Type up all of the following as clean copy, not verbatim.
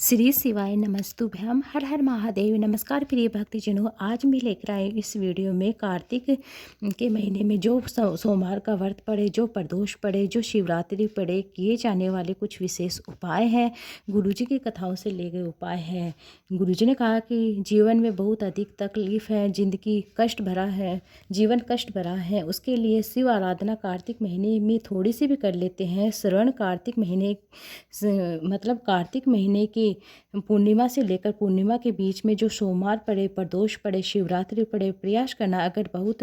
श्री शिवाय नमस्तुभ्यम हर हर महादेव। नमस्कार प्रिय भक्तजनों, आज मैं लेकर आई इस वीडियो में कार्तिक के महीने में जो सोमवार का व्रत पड़े, जो प्रदोष पड़े, जो शिवरात्रि पड़े, किए जाने वाले कुछ विशेष उपाय हैं। गुरुजी की कथाओं से लिए गए उपाय हैं। गुरुजी ने कहा कि जीवन में बहुत अधिक तकलीफ है, जिंदगी कष्ट भरा है, जीवन कष्ट भरा है। उसके लिए शिव आराधना कार्तिक महीने में थोड़ी सी भी कर लेते हैं। श्रवण कार्तिक महीने मतलब कार्तिक महीने की पूर्णिमा से लेकर पूर्णिमा के बीच में जो सोमवार पड़े, प्रदोष पड़े, शिवरात्रि पड़े, प्रयास करना। अगर बहुत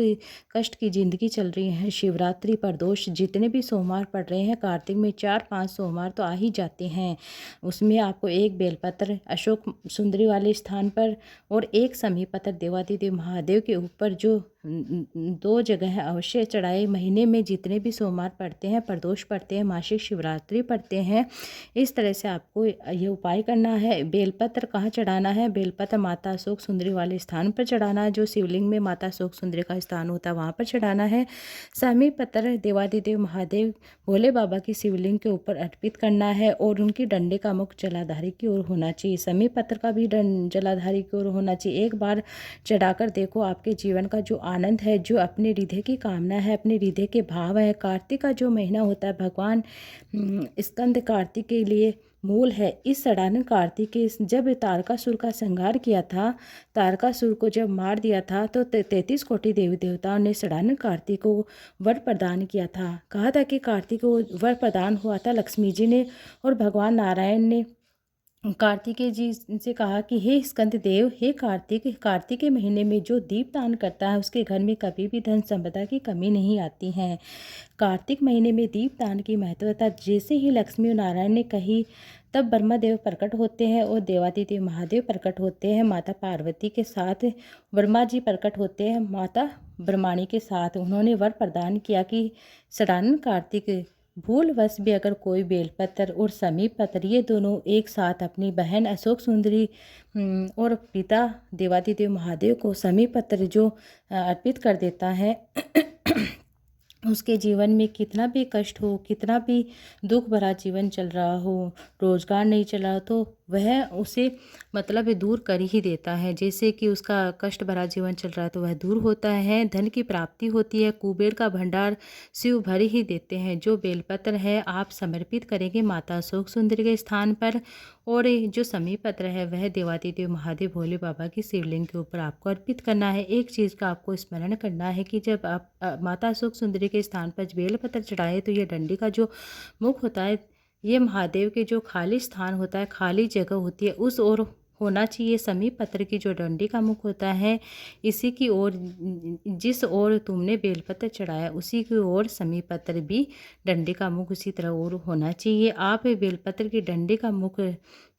कष्ट की ज़िंदगी चल रही है, शिवरात्रि प्रदोष जितने भी सोमवार पड़ रहे हैं कार्तिक में 4-5 सोमवार तो आ ही जाते हैं। उसमें आपको एक बेलपत्र अशोक सुंदरी वाले स्थान पर और एक समी पत्र देवादिदेव महादेव के ऊपर जो 2 जगह अवश्य चढ़ाए। महीने में जितने भी सोमवार पड़ते हैं, प्रदोष पड़ते हैं, मासिक शिवरात्रि पड़ते हैं, इस तरह से आपको ये उपाय करना है। बेलपत्र कहाँ चढ़ाना है? बेलपत्र माता अशोक सुंदरी वाले स्थान पर चढ़ाना है। जो शिवलिंग में माता अशोक सुंदरी का स्थान होता है वहाँ पर चढ़ाना है। समी पत्र देवादिदेव महादेव भोले बाबा की शिवलिंग के ऊपर अर्पित करना है और उनकी डंडे का मुख जलाधारी की ओर होना चाहिए। समी पत्र का भी जलाधारी की ओर होना चाहिए। एक बार चढ़ाकर देखो, आपके जीवन का जो आनंद है, जो अपने हृदय की कामना है, अपने हृदय के भाव है। कार्तिक का जो महीना होता है, भगवान स्कंद कार्तिक के लिए मूल है। इस सड़ानन कार्तिक के जब तारकासुर का संहार किया था, तारकासुर को जब मार दिया था, तो 33 कोटि देवी देवताओं ने सड़ानन कार्तिक को वर प्रदान किया था। कहा था कि कार्तिक को वर प्रदान हुआ था लक्ष्मी जी ने, और भगवान नारायण ने कार्तिकेय जी से कहा कि हे स्कंद देव, हे कार्तिक के महीने में जो दीप दान करता है उसके घर में कभी भी धन संपदा की कमी नहीं आती है। कार्तिक महीने में दीप दान की महत्वता जैसे ही लक्ष्मी और नारायण ने कही, तब ब्रह्मा देव प्रकट होते हैं और देवादिदेव महादेव प्रकट होते हैं माता पार्वती के साथ। ब्रह्मा जी प्रकट होते हैं माता ब्रह्माणी के साथ। उन्होंने वर प्रदान किया कि सड़ानन कार्तिक भूलवश भी अगर कोई बेलपत्र और समी पत्र ये दोनों एक साथ अपनी बहन अशोक सुंदरी और पिता देवादिदेव महादेव को समी पत्र जो अर्पित कर देता है उसके जीवन में कितना भी कष्ट हो, कितना भी दुख भरा जीवन चल रहा हो, रोजगार नहीं चला, तो वह उसे मतलब दूर कर ही देता है। जैसे कि उसका कष्ट भरा जीवन चल रहा है तो वह दूर होता है, धन की प्राप्ति होती है, कुबेर का भंडार शिव भर ही देते हैं। जो बेलपत्र है आप समर्पित करेंगे माता अशोक सुंदरी के स्थान पर, और जो समी पत्र है वह देवादिदेव महादेव भोले बाबा की शिवलिंग के ऊपर आपको अर्पित करना है। एक चीज़ का आपको स्मरण करना है कि जब आप माता अशोक सुंदरी के स्थान पर बेलपत्र चढ़ाए तो ये डंडी का जो मुख होता है, ये महादेव के जो खाली स्थान होता है, खाली जगह होती है, उस ओर होना चाहिए। समी पत्र की जो डंडी का मुख होता है, इसी की ओर, जिस ओर तुमने बेलपत्र चढ़ाया उसी की ओर समी पत्र भी डंडी का मुख उसी तरह ओर होना चाहिए। आप बेलपत्र की डंडी का मुख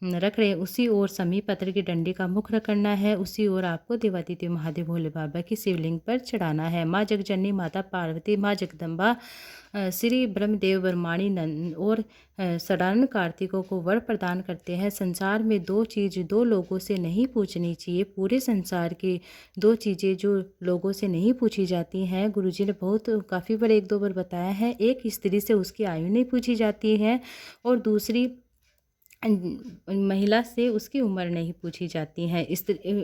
रख रहे हैं, उसी ओर समी पत्र की डंडी का मुख रखना है, उसी ओर आपको देवादिदेव महादेव भोले बाबा की शिवलिंग पर चढ़ाना है। माँ जगजननी माता पार्वती, माँ जगदम्बा, श्री ब्रह्मदेव ब्रह्माणी नंद और सड़ानन कार्तिकों को वर प्रदान करते हैं। संसार में 2 चीज़ 2 लोगों से नहीं पूछनी चाहिए। पूरे संसार की 2 चीज़ें जो लोगों से नहीं पूछी जाती हैं, गुरुजी ने बहुत काफ़ी बार 1-2 बार बताया है। एक स्त्री से उसकी आयु नहीं पूछी जाती है, और दूसरी महिला से उसकी उम्र नहीं पूछी जाती है।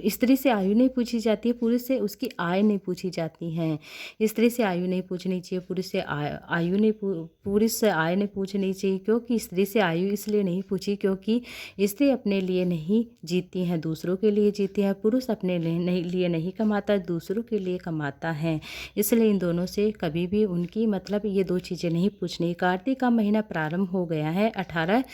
स्त्री से आयु नहीं पूछी जाती है, पुरुष से उसकी आय नहीं पूछी जाती है। स्त्री से आयु नहीं पूछनी चाहिए, पुरुष से आयु नहीं पुरुष से आय नहीं पूछनी चाहिए। क्योंकि स्त्री से आयु इसलिए नहीं पूछी क्योंकि स्त्री अपने लिए नहीं जीती है, दूसरों के लिए जीती है। पुरुष अपने लिए नहीं कमाता, दूसरों के लिए कमाता है। इसलिए इन दोनों से कभी भी उनकी मतलब ये 2 चीज़ें नहीं पूछनी। कार्तिक का महीना प्रारंभ हो गया है 18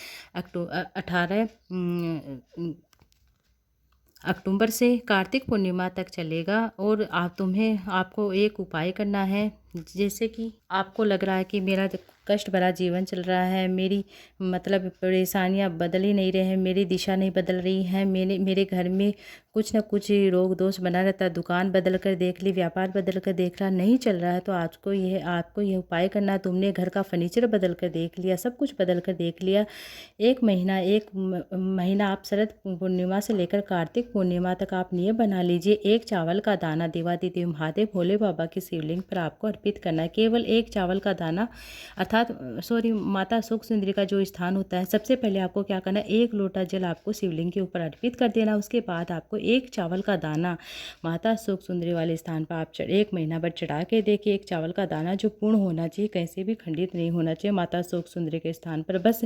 अक्टूबर से कार्तिक पूर्णिमा तक चलेगा। और आपको एक उपाय करना है। जैसे कि आपको लग रहा है कि मेरा कष्ट भरा जीवन चल रहा है, मेरी मतलब परेशानियां बदल ही नहीं रहे हैं, मेरी दिशा नहीं बदल रही है, मेरे घर में कुछ ना कुछ रोग दोष बना रहता है, दुकान बदल कर देख ली, व्यापार बदल कर देख रहा नहीं चल रहा है, तो आपको यह उपाय करना है। तुमने घर का फर्नीचर बदल कर देख लिया, सब कुछ बदल कर देख लिया, एक महीना आप शरद पूर्णिमा से लेकर कार्तिक पूर्णिमा तक आप नियम बना लीजिए। एक चावल का दाना देवादिदेव महादेव भोले बाबा की शिवलिंग पर आपको अर्पित करना है। केवल एक चावल का दाना अर्थात माता सुख सुंदरी का जो स्थान होता है, सबसे पहले आपको क्या करना है, 1 लोटा जल आपको शिवलिंग के ऊपर अर्पित कर देना। उसके बाद आपको 1 चावल का दाना माता सुख सुंदरी वाले स्थान पर आप 1 महीना भर चढ़ा के देखिए। 1 चावल का दाना जो पूर्ण होना चाहिए, कैसे भी खंडित नहीं होना चाहिए। माता सुख सुंदरी के स्थान पर बस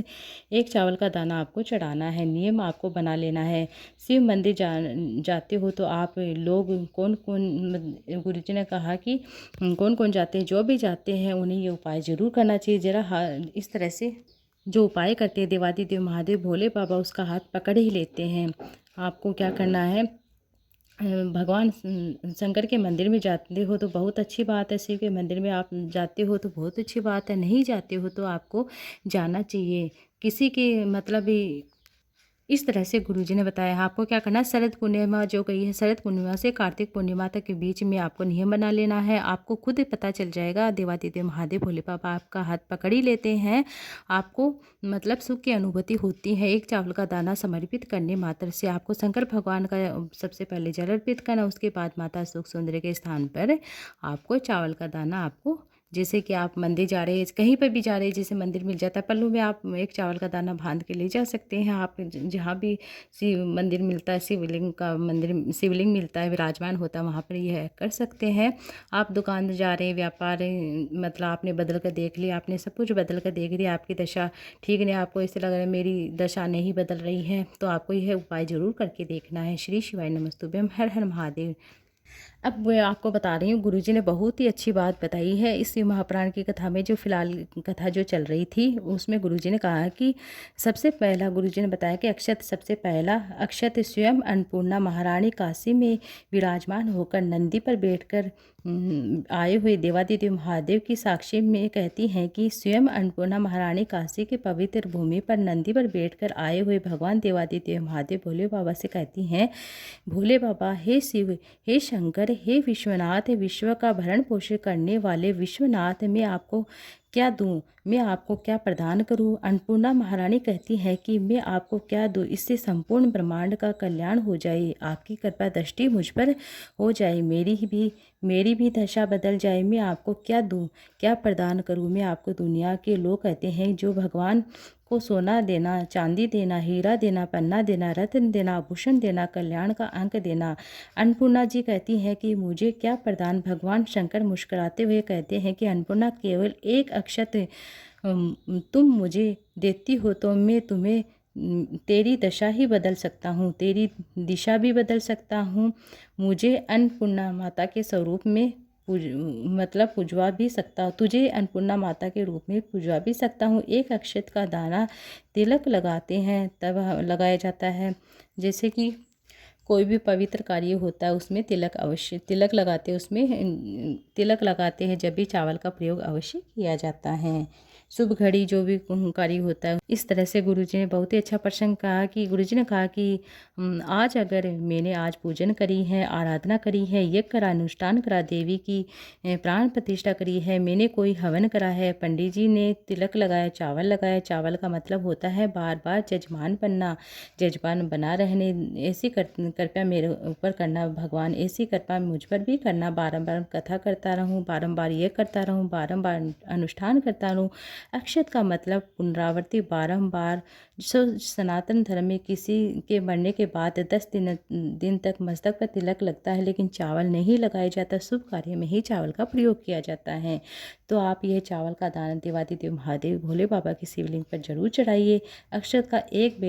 1 चावल का दाना आपको चढ़ाना है। नियम आपको बना लेना है। शिव मंदिर जाते हो तो आप लोग कौन कौन, गुरु जी ने कहा कि कौन कौन जाते हैं, जो भी जाते हैं उन्हें ये उपाय ज़रूर करना चाहिए। ज़रा इस तरह से जो उपाय करते हैं देवादिदेव महादेव भोले बाबा उसका हाथ पकड़ ही लेते हैं। आपको क्या करना है, भगवान शंकर के मंदिर में जाते हो तो बहुत अच्छी बात है। शिव के मंदिर में आप जाते हो तो बहुत अच्छी बात है। नहीं जाते हो तो आपको जाना चाहिए। किसी के मतलब इस तरह से गुरुजी ने बताया आपको क्या करना है। शरद पूर्णिमा जो गई है, शरद पूर्णिमा से कार्तिक पूर्णिमा तक के बीच में आपको नियम बना लेना है। आपको खुद पता चल जाएगा, देवादिदेव महादेव भोले बाबा आपका हाथ पकड़ ही लेते हैं। आपको मतलब सुख की अनुभूति होती है। 1 चावल का दाना समर्पित करने मात्र से आपको शंकर भगवान का सबसे पहले जल अर्पित करना। उसके बाद माता सुख सुंदरी के स्थान पर आपको चावल का दाना आपको, जैसे कि आप मंदिर जा रहे हैं, कहीं पर भी जा रहे हैं, जैसे मंदिर मिल जाता है पल्लू में, आप 1 चावल का दाना बांध के ले जा सकते हैं। आप जहाँ भी शिव मंदिर मिलता है, शिवलिंग का मंदिर, शिवलिंग मिलता है विराजमान होता है, वहाँ पर यह कर सकते हैं। आप दुकान जा रहे हैं, व्यापार मतलब आपने बदल कर देख लिया, आपने सब कुछ बदल कर देख लिया, आपकी दशा ठीक नहीं, आपको ऐसे लग रहा है मेरी दशा नहीं बदल रही है, तो आपको यह उपाय ज़रूर करके देखना है। श्री शिवाय नमस्तुभ्यम। हर हर महादेव। अब मैं आपको बता रही हूँ, गुरुजी ने बहुत ही अच्छी बात बताई है। इस शिव महापुराण की कथा में जो फिलहाल कथा जो चल रही थी उसमें गुरुजी ने कहा कि सबसे पहला, गुरुजी ने बताया कि अक्षत, सबसे पहला अक्षत स्वयं अन्नपूर्णा महारानी काशी में विराजमान होकर नंदी पर बैठकर आए हुए देवादिदेव महादेव की साक्षी में कहती हैं कि स्वयं अन्नपूर्णा महारानी काशी के पवित्र भूमि पर नंदी पर बैठकर आए हुए भगवान देवादिदेव महादेव भोले बाबा से कहती हैं, भोले बाबा, हे शिव, हे शंकर, हे विश्वनाथ, विश्व का भरण पोषण करने वाले विश्वनाथ, मैं आपको क्या दूं, मैं आपको क्या प्रदान करूं। अन्नपूर्णा महारानी कहती है कि मैं आपको क्या दूं, इससे संपूर्ण ब्रह्मांड का कल्याण हो जाए, आपकी कृपा दृष्टि मुझ पर हो जाए, मेरी भी दशा बदल जाए। मैं आपको क्या दूं, क्या प्रदान करूं। मैं आपको, दुनिया के लोग कहते हैं जो भगवान को सोना देना, चांदी देना, हीरा देना, पन्ना देना, रत्न देना, आभूषण देना, कल्याण का अंक देना। अन्नपूर्णा जी कहती हैं कि मुझे क्या प्रदान। भगवान शंकर मुस्कुराते हुए कहते हैं कि अन्नपूर्णा, केवल 1 अक्षत तुम मुझे देती हो तो मैं तुम्हें तेरी दशा ही बदल सकता हूँ, तेरी दिशा भी बदल सकता हूँ। मुझे अन्नपूर्णा माता के स्वरूप में पुजवा भी सकता, तुझे अन्नपूर्णा माता के रूप में पुजवा भी सकता हूँ। 1 अक्षत का दाना तिलक लगाते हैं तब लगाया जाता है। जैसे कि कोई भी पवित्र कार्य होता है उसमें तिलक अवश्य, तिलक लगाते हैं, उसमें तिलक लगाते हैं, जब भी चावल का प्रयोग अवश्य किया जाता है। शुभ घड़ी जो भी कार्य होता है, इस तरह से गुरुजी ने बहुत ही अच्छा प्रसंग कहा कि गुरुजी ने कहा कि आज अगर मैंने आज पूजन करी है, आराधना करी है, यज्ञ करा, अनुष्ठान करा, देवी की प्राण प्रतिष्ठा करी है, मैंने कोई हवन करा है, पंडित जी ने तिलक लगाया, चावल लगाया। चावल का मतलब होता है बार बार जजमान बनना, जजमान बना रहने, ऐसी कृपया मेरे ऊपर करना भगवान, ऐसी कृपा मुझ पर भी करना। बारंबार कथा करता रहूं, बारंबार ये करता रहूं, बारंबार अनुष्ठान करता रहूं। अक्षत का मतलब पुनरावृत्ति, बारंबार। जो सनातन धर्म में किसी के मरने के बाद 10 दिन तक मस्तक पर तिलक लगता है, लेकिन चावल नहीं लगाया जाता। शुभ कार्य में ही चावल का प्रयोग किया जाता है। तो आप यह चावल का दाना देवादिदेव महादेव भोले बाबा की शिवलिंग पर जरूर चढ़ाइए। अक्षत 1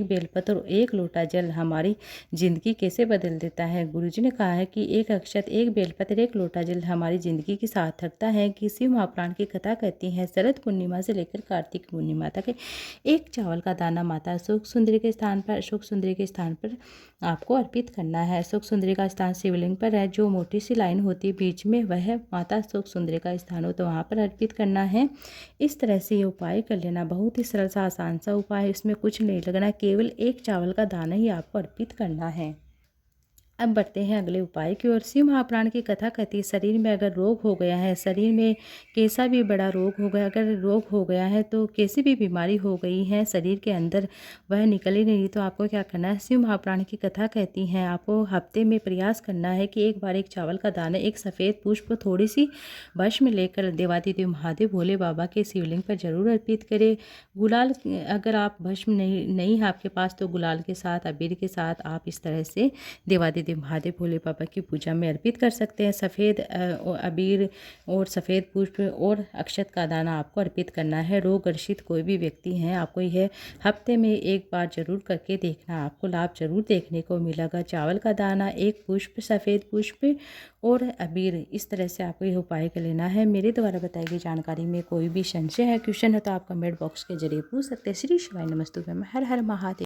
बेलपत्र और 1 लोटा जल हमारी ज़िंदगी कैसे बदल देता है। गुरुजी ने कहा है कि 1 अक्षत, 1 बेलपत्र, 1 लोटा जल हमारी ज़िंदगी की सार्थकता है। कि शिव महापुराण की कथा कहती है, शरद पूर्णिमा से लेकर कार्तिक पूर्णिमा तक 1 चावल का दाना माता सुख सुंदरी के स्थान पर आपको अर्पित करना है। सुख सुंदरी का स्थान शिवलिंग पर है। जो मोटी सी लाइन होती है बीच में, वह माता सुख सुंदरी का स्थान हो, तो वहाँ पर अर्पित करना है। इस तरह से ये उपाय कर लेना। बहुत ही सरल सा, आसान सा उपाय है, इसमें कुछ नहीं लगना, केवल 1 चावल का दाना ही आपको अर्पित करना है। अब बढ़ते हैं अगले उपाय की ओर। शिव महापुराण की कथा कहती है, शरीर में अगर रोग हो गया है, शरीर में कैसा भी बड़ा रोग हो गया, अगर रोग हो गया है तो कैसी भी बीमारी हो गई है शरीर के अंदर, वह निकल ही नहीं, तो आपको क्या करना है। शिव महापुराण की कथा कहती हैं आपको हफ्ते में प्रयास करना है कि एक बार एक चावल का दाना, एक सफ़ेद पुष्प, थोड़ी सी भस्म लेकर देवादिदेव महादेव भोले बाबा के शिवलिंग पर जरूर अर्पित करें। गुलाल, अगर आप भस्म नहीं है आपके पास तो गुलाल के साथ, अबीर के साथ आप इस तरह से देवादिदेव महादेव भोले बाबा की पूजा में अर्पित कर सकते हैं। सफ़ेद अबीर और सफ़ेद पुष्प और अक्षत का दाना आपको अर्पित करना है। रोग ग्रसित कोई भी व्यक्ति हैं, आपको यह हफ्ते में एक बार जरूर करके देखना, आपको लाभ जरूर देखने को मिलेगा। चावल का दाना, एक पुष्प, सफ़ेद पुष्प और अबीर, इस तरह से आपको यह उपाय कर लेना है। मेरे द्वारा बताई गई जानकारी में कोई भी संशय है, क्वेश्चन है तो आप कमेंट बॉक्स के जरिए पूछ सकते हैं। श्री शिवाय नमस्तुभ्यम। हर हर महादेव।